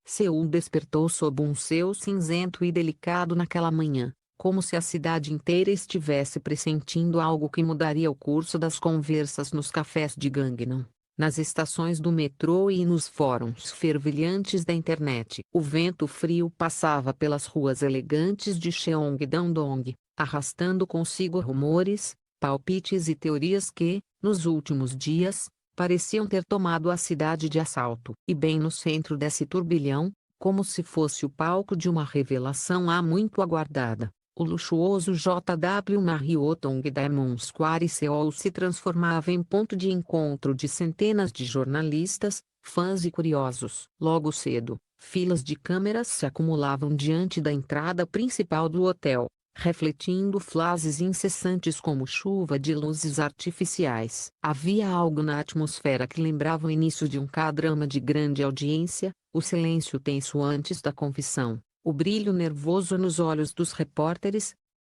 Seul despertou sob um céu cinzento e delicado naquela manhã, como se a cidade inteira estivesse pressentindo algo que mudaria o curso das conversas nos cafés de Gangnam, nas estações do metrô e nos fóruns fervilhantes da internet. O vento frio passava pelas ruas elegantes de Cheongdam-dong, arrastando consigo rumores, palpites e teorias que, nos últimos dias, pareciam ter tomado a cidade de assalto. E bem no centro desse turbilhão, como se fosse o palco de uma revelação há muito aguardada, o luxuoso JW Marriott Diamond Square Seoul se transformava em ponto de encontro de centenas de jornalistas, fãs e curiosos. Logo cedo, filas de câmeras se acumulavam diante da entrada principal do hotel, refletindo frases incessantes como chuva de luzes artificiais. Havia algo na atmosfera que lembrava o início de um K-drama de grande audiência, o silêncio tenso antes da confissão, o brilho nervoso nos olhos dos repórteres,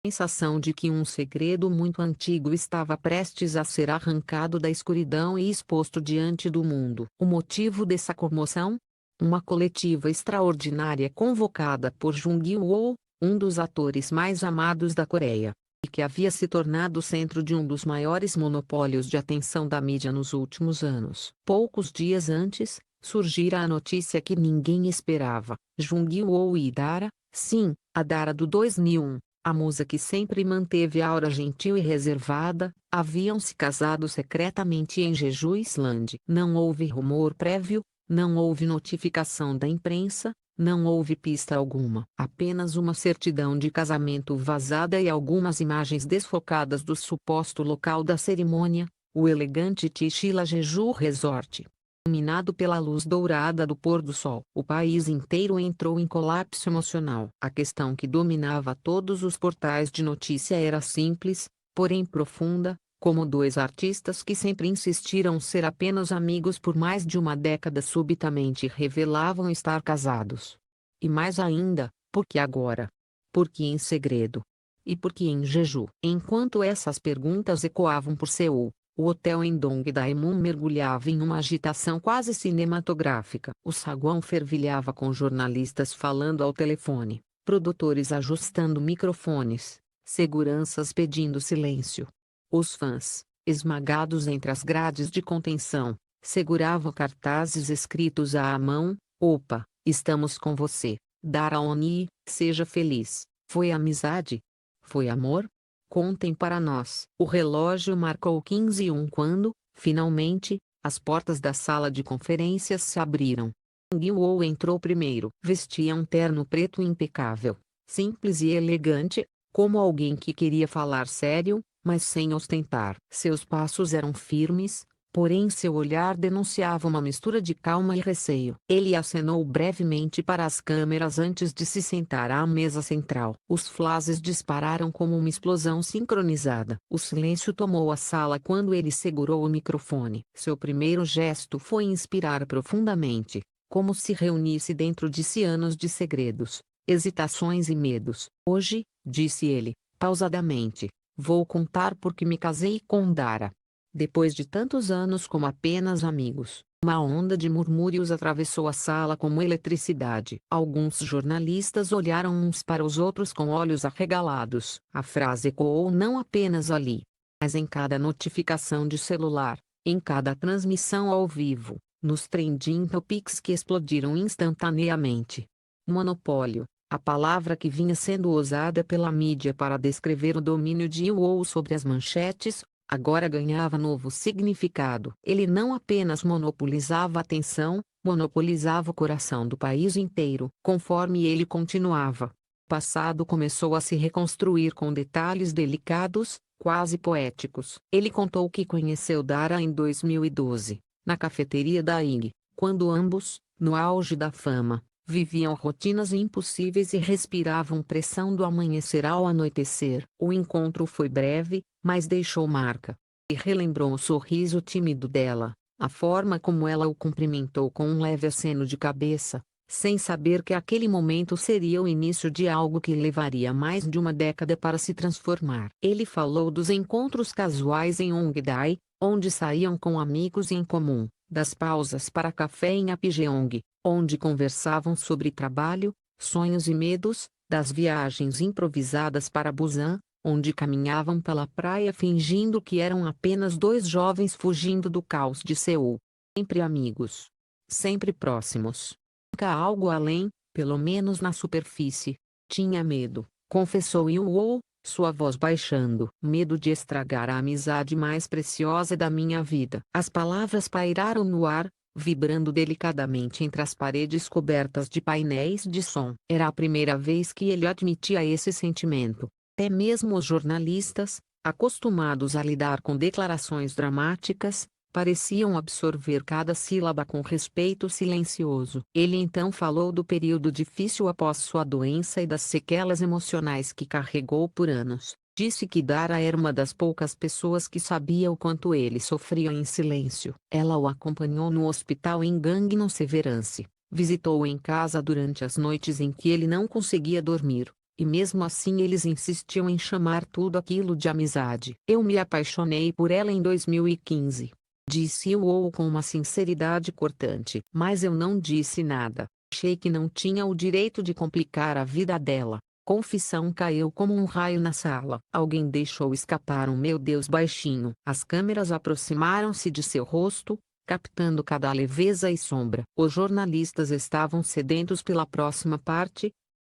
a sensação de que um segredo muito antigo estava prestes a ser arrancado da escuridão e exposto diante do mundo. O motivo dessa comoção? Uma coletiva extraordinária convocada por Jung Woo, um dos atores mais amados da Coreia, e que havia se tornado o centro de um dos maiores monopólios de atenção da mídia nos últimos anos. Poucos dias antes, surgira a notícia que ninguém esperava: Jung Woo e Dara, sim, a Dara do 2001, a musa que sempre manteve aura gentil e reservada, haviam se casado secretamente em Jeju Island. Não houve rumor prévio, não houve notificação da imprensa, não houve pista alguma. Apenas uma certidão de casamento vazada e algumas imagens desfocadas do suposto local da cerimônia, o elegante Tishila Jeju Resort, iluminado pela luz dourada do pôr do sol. O país inteiro entrou em colapso emocional. A questão que dominava todos os portais de notícia era simples, porém profunda, como dois artistas que sempre insistiram ser apenas amigos por mais de uma década subitamente revelavam estar casados. E mais ainda, por que agora? Por que em segredo? E por que em Jeju? Enquanto essas perguntas ecoavam por Seul, o hotel em Dongdaemun mergulhava em uma agitação quase cinematográfica. O saguão fervilhava com jornalistas falando ao telefone, produtores ajustando microfones, seguranças pedindo silêncio. Os fãs, esmagados entre as grades de contenção, seguravam cartazes escritos à mão: "Opa, estamos com você, Dara Oni, seja feliz. Foi amizade? Foi amor? Contem para nós." O relógio marcou 15h quando, finalmente, as portas da sala de conferências se abriram. Jung Woo entrou primeiro. Vestia um terno preto impecável, simples e elegante, como alguém que queria falar sério, mas sem ostentar. Seus passos eram firmes, porém seu olhar denunciava uma mistura de calma e receio. Ele acenou brevemente para as câmeras antes de se sentar à mesa central. Os flashes dispararam como uma explosão sincronizada. O silêncio tomou a sala quando ele segurou o microfone. Seu primeiro gesto foi inspirar profundamente, como se reunisse dentro de si anos de segredos, hesitações e medos. "Hoje", disse ele, pausadamente, "vou contar por que me casei com Dara." Depois de tantos anos como apenas amigos, uma onda de murmúrios atravessou a sala como eletricidade. Alguns jornalistas olharam uns para os outros com olhos arregalados. A frase ecoou não apenas ali, mas em cada notificação de celular, em cada transmissão ao vivo, nos trending topics que explodiram instantaneamente. Monopólio, a palavra que vinha sendo usada pela mídia para descrever o domínio de Woo sobre as manchetes, agora ganhava novo significado. Ele não apenas monopolizava a atenção, monopolizava o coração do país inteiro. Conforme ele continuava, o passado começou a se reconstruir com detalhes delicados, quase poéticos. Ele contou que conheceu Dara em 2012, na cafeteria da IG, quando ambos, no auge da fama, viviam rotinas impossíveis e respiravam pressão do amanhecer ao anoitecer. O encontro foi breve, mas deixou marca. E relembrou o sorriso tímido dela, a forma como ela o cumprimentou com um leve aceno de cabeça, sem saber que aquele momento seria o início de algo que levaria mais de uma década para se transformar. Ele falou dos encontros casuais em Hongdae, onde saíam com amigos em comum, das pausas para café em Apjeong, onde conversavam sobre trabalho, sonhos e medos, das viagens improvisadas para Busan, onde caminhavam pela praia fingindo que eram apenas dois jovens fugindo do caos de Seul. Sempre amigos. Sempre próximos. Nunca algo além, pelo menos na superfície. Tinha medo, confessou Yoo, sua voz baixando. Medo de estragar a amizade mais preciosa da minha vida. As palavras pairaram no ar, vibrando delicadamente entre as paredes cobertas de painéis de som. Era a primeira vez que ele admitia esse sentimento. Até mesmo os jornalistas, acostumados a lidar com declarações dramáticas, pareciam absorver cada sílaba com respeito silencioso. Ele então falou do período difícil após sua doença e das sequelas emocionais que carregou por anos. Disse que Dara era uma das poucas pessoas que sabia o quanto ele sofria em silêncio. Ela o acompanhou no hospital em Gangneung Severance, visitou-o em casa durante as noites em que ele não conseguia dormir. E mesmo assim eles insistiam em chamar tudo aquilo de amizade. Eu me apaixonei por ela em 2015. Disse Woo com uma sinceridade cortante. Mas eu não disse nada. Achei que não tinha o direito de complicar a vida dela. Confissão caiu como um raio na sala. Alguém deixou escapar um meu Deus baixinho. As câmeras aproximaram-se de seu rosto, captando cada leveza e sombra. Os jornalistas estavam sedentos pela próxima parte.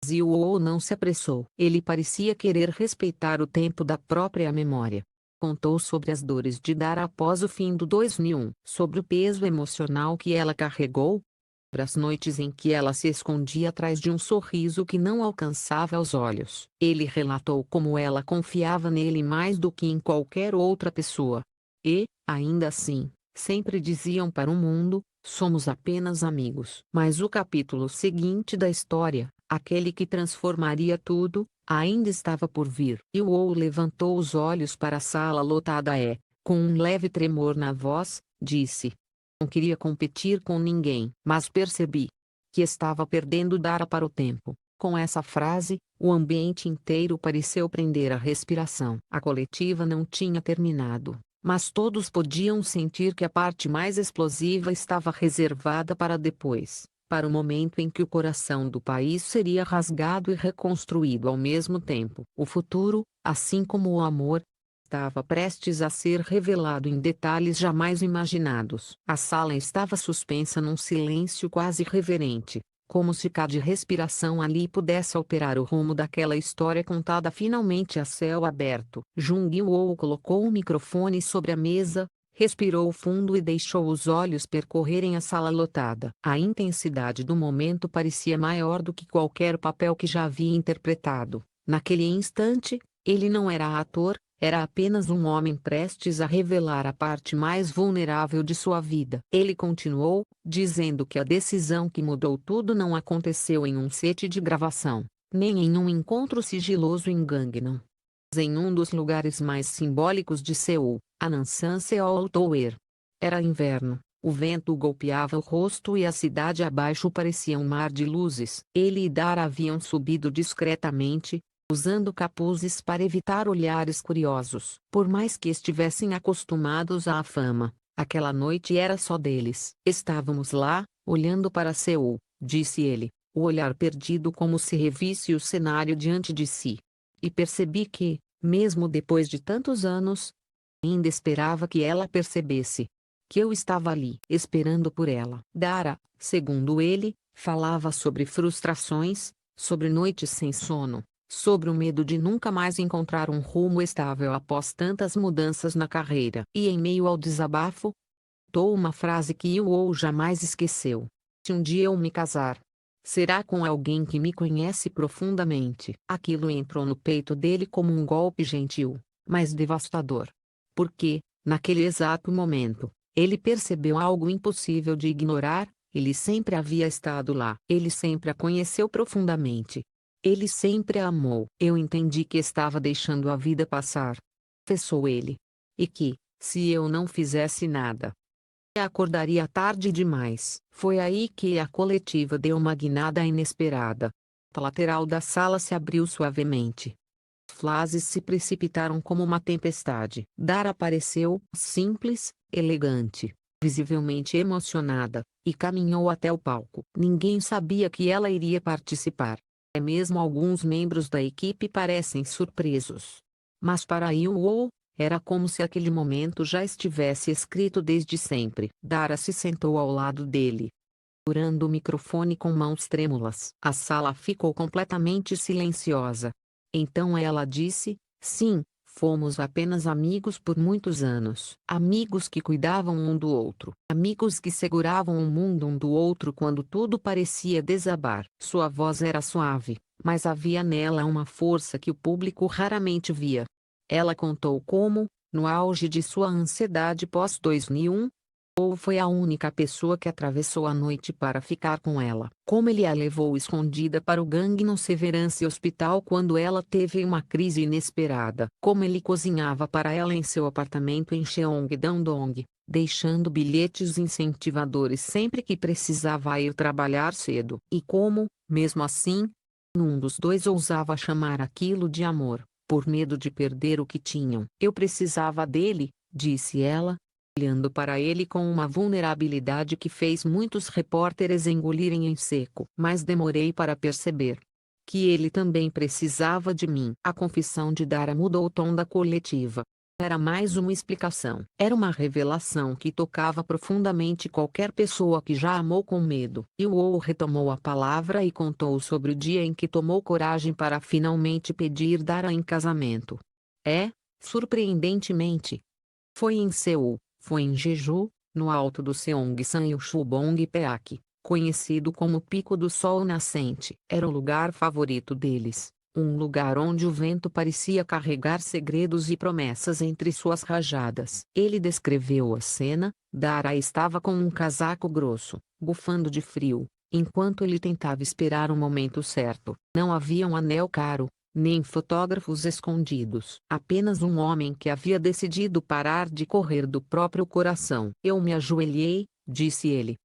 Ziuou não se apressou. Ele parecia querer respeitar o tempo da própria memória. Contou sobre as dores de Dara após o fim do 2001, sobre o peso emocional que ela carregou, sobre as noites em que ela se escondia atrás de um sorriso que não alcançava aos olhos. Ele relatou como ela confiava nele mais do que em qualquer outra pessoa. E, ainda assim, sempre diziam para o mundo: somos apenas amigos. Mas o capítulo seguinte da história, aquele que transformaria tudo, ainda estava por vir. Yoo levantou os olhos para a sala lotada com um leve tremor na voz, disse: não queria competir com ninguém, mas percebi que estava perdendo Dara para o tempo. Com essa frase, o ambiente inteiro pareceu prender a respiração. A coletiva não tinha terminado, mas todos podiam sentir que a parte mais explosiva estava reservada para depois, para o momento em que o coração do país seria rasgado e reconstruído ao mesmo tempo. O futuro, assim como o amor, estava prestes a ser revelado em detalhes jamais imaginados. A sala estava suspensa num silêncio quase reverente, como se cada respiração ali pudesse alterar o rumo daquela história contada finalmente a céu aberto. Jung Woo colocou o microfone sobre a mesa, respirou fundo e deixou os olhos percorrerem a sala lotada. A intensidade do momento parecia maior do que qualquer papel que já havia interpretado. Naquele instante, ele não era ator, era apenas um homem prestes a revelar a parte mais vulnerável de sua vida. Ele continuou, dizendo que a decisão que mudou tudo não aconteceu em um set de gravação, nem em um encontro sigiloso em Gangneung, mas em um dos lugares mais simbólicos de Seul, a Namsan Seoul Tower. Era inverno, o vento golpeava o rosto e a cidade abaixo parecia um mar de luzes. Ele e Dara haviam subido discretamente, usando capuzes para evitar olhares curiosos. Por mais que estivessem acostumados à fama, aquela noite era só deles. Estávamos lá, olhando para Seul, disse ele, o olhar perdido como se revisse o cenário diante de si. E percebi que, mesmo depois de tantos anos, ainda esperava que ela percebesse que eu estava ali, esperando por ela. Dara, segundo ele, falava sobre frustrações, sobre noites sem sono, sobre o medo de nunca mais encontrar um rumo estável após tantas mudanças na carreira. E em meio ao desabafo, citou uma frase que Yoo jamais esqueceu: se um dia eu me casar, será com alguém que me conhece profundamente. Aquilo entrou no peito dele como um golpe gentil, mas devastador. Porque, naquele exato momento, ele percebeu algo impossível de ignorar: ele sempre havia estado lá. Ele sempre a conheceu profundamente. Ele sempre a amou. Eu entendi que estava deixando a vida passar, confessou ele. E que, se eu não fizesse nada, acordaria tarde demais. Foi aí que a coletiva deu uma guinada inesperada. A lateral da sala se abriu suavemente. Frases se precipitaram como uma tempestade. Dara apareceu, simples, elegante, visivelmente emocionada, e caminhou até o palco. Ninguém sabia que ela iria participar. Mesmo alguns membros da equipe parecem surpresos. Mas para Yoo, era como se aquele momento já estivesse escrito desde sempre. Dara se sentou ao lado dele, segurando o microfone com mãos trêmulas. A sala ficou completamente silenciosa. Então ela disse: sim, fomos apenas amigos por muitos anos. Amigos que cuidavam um do outro. Amigos que seguravam o mundo um do outro quando tudo parecia desabar. Sua voz era suave, mas havia nela uma força que o público raramente via. Ela contou como, no auge de sua ansiedade pós-2001, ou foi a única pessoa que atravessou a noite para ficar com ela. Como ele a levou escondida para o Gangneung Severance Hospital quando ela teve uma crise inesperada. Como ele cozinhava para ela em seu apartamento em Cheongdam-dong, deixando bilhetes incentivadores sempre que precisava ir trabalhar cedo. E como, mesmo assim, nenhum dos dois ousava chamar aquilo de amor, por medo de perder o que tinham. Eu precisava dele, disse ela, olhando para ele com uma vulnerabilidade que fez muitos repórteres engolirem em seco. Mas demorei para perceber que ele também precisava de mim. A confissão de Dara mudou o tom da coletiva. Era mais uma explicação. Era uma revelação que tocava profundamente qualquer pessoa que já amou com medo. Yoo retomou a palavra e contou sobre o dia em que tomou coragem para finalmente pedir Dara em casamento. Surpreendentemente, foi em Seul. Foi em Jeju, no alto do Seongsan e o Chubong-peak, conhecido como Pico do Sol Nascente. Era o lugar favorito deles, um lugar onde o vento parecia carregar segredos e promessas entre suas rajadas. Ele descreveu a cena. Dara estava com um casaco grosso, bufando de frio, enquanto ele tentava esperar o momento certo. Não havia um anel caro, nem fotógrafos escondidos. Apenas um homem que havia decidido parar de correr do próprio coração. Eu me ajoelhei, disse ele,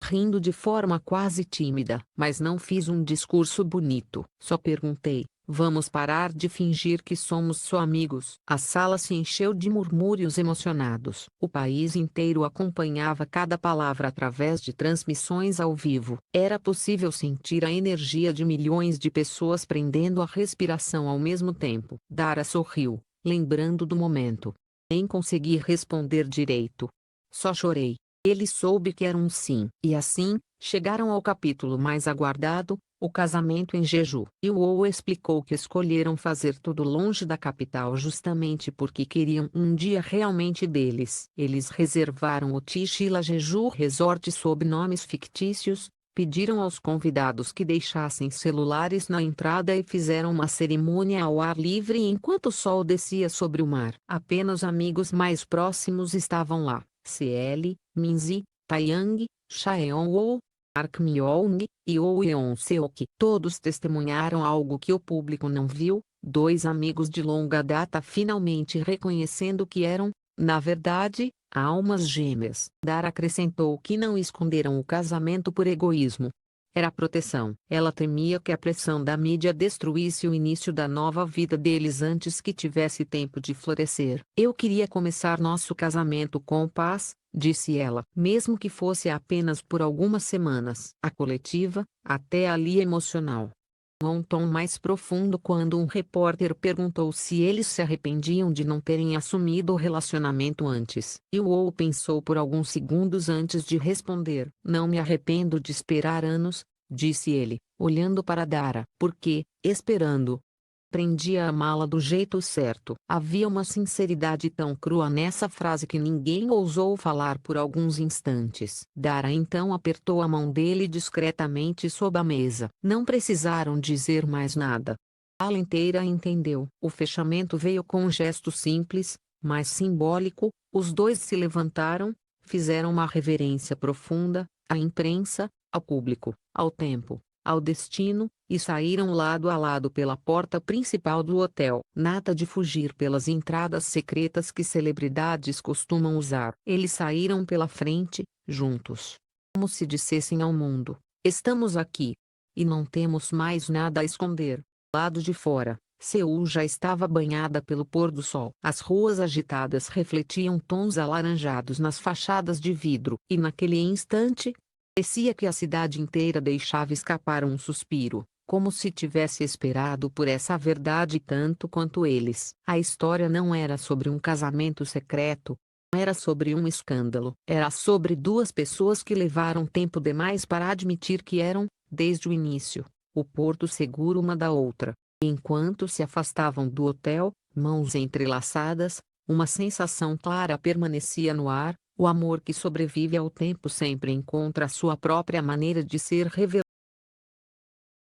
rindo de forma quase tímida. Mas não fiz um discurso bonito. Só perguntei: vamos parar de fingir que somos só amigos? A sala se encheu de murmúrios emocionados. O país inteiro acompanhava cada palavra através de transmissões ao vivo. Era possível sentir a energia de milhões de pessoas prendendo a respiração ao mesmo tempo. Dara sorriu, lembrando do momento. Nem consegui responder direito. Só chorei. Ele soube que era um sim. E assim, chegaram ao capítulo mais aguardado, o casamento em Jeju. Yoo explicou que escolheram fazer tudo longe da capital justamente porque queriam um dia realmente deles. Eles reservaram o Tishila Jeju Resort sob nomes fictícios, pediram aos convidados que deixassem celulares na entrada e fizeram uma cerimônia ao ar livre enquanto o sol descia sobre o mar. Apenas amigos mais próximos estavam lá. CL, Minzy, Taeyang, Chaeon-woo, Park Myeong e Oh Yeon-seok. Todos testemunharam algo que o público não viu, dois amigos de longa data finalmente reconhecendo que eram, na verdade, almas gêmeas. Dara acrescentou que não esconderam o casamento por egoísmo. Era proteção. Ela temia que a pressão da mídia destruísse o início da nova vida deles antes que tivesse tempo de florescer. Eu queria começar nosso casamento com paz, disse ela, mesmo que fosse apenas por algumas semanas. A coletiva, até ali emocional, um tom mais profundo quando um repórter perguntou se eles se arrependiam de não terem assumido o relacionamento antes. Yoo pensou por alguns segundos antes de responder. Não me arrependo de esperar anos, disse ele, olhando para Dara. Porque, esperando, aprendi a amá-la do jeito certo. Havia uma sinceridade tão crua nessa frase que ninguém ousou falar por alguns instantes. Dara então apertou a mão dele discretamente sob a mesa. Não precisaram dizer mais nada. A sala inteira entendeu. O fechamento veio com um gesto simples, mas simbólico. Os dois se levantaram, fizeram uma reverência profunda, à imprensa, ao público, ao tempo, ao destino, e saíram lado a lado pela porta principal do hotel. Nada de fugir pelas entradas secretas que celebridades costumam usar. Eles saíram pela frente, juntos. Como se dissessem ao mundo: estamos aqui. E não temos mais nada a esconder. Lado de fora, Seul já estava banhada pelo pôr do sol. As ruas agitadas refletiam tons alaranjados nas fachadas de vidro, e naquele instante, parecia que a cidade inteira deixava escapar um suspiro, como se tivesse esperado por essa verdade tanto quanto eles. A história não era sobre um casamento secreto, não era sobre um escândalo. Era sobre duas pessoas que levaram tempo demais para admitir que eram, desde o início, o porto seguro uma da outra. Enquanto se afastavam do hotel, mãos entrelaçadas, uma sensação clara permanecia no ar: o amor que sobrevive ao tempo sempre encontra a sua própria maneira de ser revelado.